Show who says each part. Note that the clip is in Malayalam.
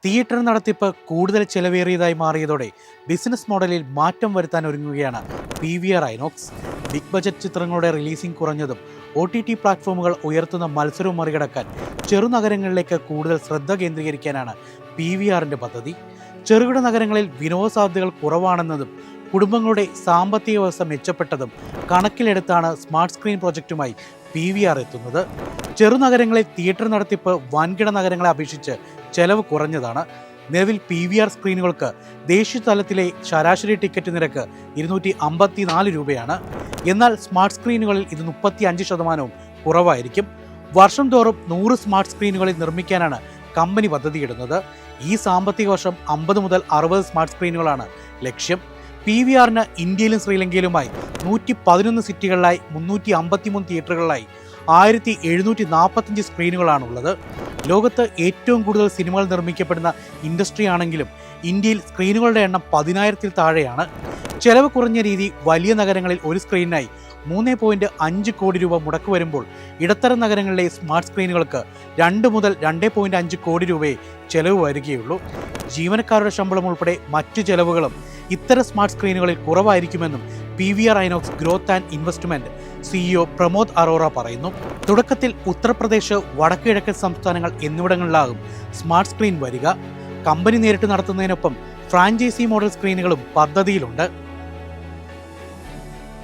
Speaker 1: തിയേറ്റർ നടത്തിപ്പ് കൂടുതൽ ചെലവേറിയതായി മാറിയതോടെ ബിസിനസ് മോഡലിൽ മാറ്റം വരുത്താൻ ഒരുങ്ങുകയാണ് PVR ഐനോക്സ്. ബിഗ് ബജറ്റ് ചിത്രങ്ങളുടെ റിലീസിംഗ് കുറഞ്ഞതും OTT പ്ലാറ്റ്ഫോമുകൾ ഉയർത്തുന്ന മത്സരവും മറികടക്കാൻ ചെറുനഗരങ്ങളിലേക്ക് കൂടുതൽ ശ്രദ്ധ കേന്ദ്രീകരിക്കാനാണ് PVRന്റെ പദ്ധതി. ചെറുകിട നഗരങ്ങളിൽ വിനോദസാധ്യതകൾ കുറവാണെന്നതും കുടുംബങ്ങളുടെ സാമ്പത്തിക വ്യവസ്ഥ മെച്ചപ്പെട്ടതും കണക്കിലെടുത്താണ് സ്മാർട്ട് സ്ക്രീൻ പ്രൊജക്റ്റുമായി PVR എത്തുന്നത്. ചെറുനഗരങ്ങളിൽ തിയേറ്റർ നടത്തിപ്പ് വൻകിട നഗരങ്ങളെ അപേക്ഷിച്ച് ചെലവ് കുറഞ്ഞതാണ്. നിലവിൽ PVR സ്ക്രീനുകൾക്ക് ദേശീയ തലത്തിലെ ശരാശരി ടിക്കറ്റ് നിരക്ക് 254 രൂപയാണ്. എന്നാൽ സ്മാർട്ട് സ്ക്രീനുകളിൽ ഇത് 35% കുറവായിരിക്കും. വർഷം തോറും 100 സ്മാർട്ട് സ്ക്രീനുകളിൽ നിർമ്മിക്കാനാണ് കമ്പനി പദ്ധതിയിടുന്നത്. ഈ സാമ്പത്തിക വർഷം 50 മുതൽ 60 സ്മാർട്ട് സ്ക്രീനുകളാണ് ലക്ഷ്യം. PVRന് ഇന്ത്യയിലും ശ്രീലങ്കയിലുമായി 111 സിറ്റികളിലായി 353 തിയേറ്ററുകളിലായി 1745 സ്ക്രീനുകളാണുള്ളത്. ലോകത്ത് ഏറ്റവും കൂടുതൽ സിനിമകൾ നിർമ്മിക്കപ്പെടുന്ന ഇൻഡസ്ട്രി ആണെങ്കിലും ഇന്ത്യയിൽ സ്ക്രീനുകളുടെ എണ്ണം 10,000-ൽ താഴെയാണ്. ചെലവ് കുറഞ്ഞ രീതി വലിയ നഗരങ്ങളിൽ ഒരു സ്ക്രീനിനായി 3.5 കോടി രൂപ മുടക്ക് വരുമ്പോൾ ഇടത്തരം നഗരങ്ങളിലെ സ്മാർട്ട് സ്ക്രീനുകൾക്ക് 2 മുതൽ 2.5 കോടി രൂപയെ ചെലവ് വരികയുള്ളൂ. ജീവനക്കാരുടെ ശമ്പളം ഉൾപ്പെടെ മറ്റു ചെലവുകളും ഇത്തരം സ്മാർട്ട് സ്ക്രീനുകളിൽ കുറവായിരിക്കുമെന്നും PVR INOX growth and investment CEO Pramod Arora പറയുന്നു. തുടക്കത്തിൽ ഉത്തർപ്രദേശ്, വടക്ക് കിഴക്കൻ സംസ്ഥാനങ്ങൾ എന്നിവിടങ്ങളിലാകും സ്മാർട്ട് സ്ക്രീൻ വരിക. കമ്പനി നേരിട്ട് നടത്തുന്നതിനൊപ്പം ഫ്രാഞ്ചൈസി മോഡൽ സ്ക്രീനുകളും പദ്ധതിയിലുണ്ട്.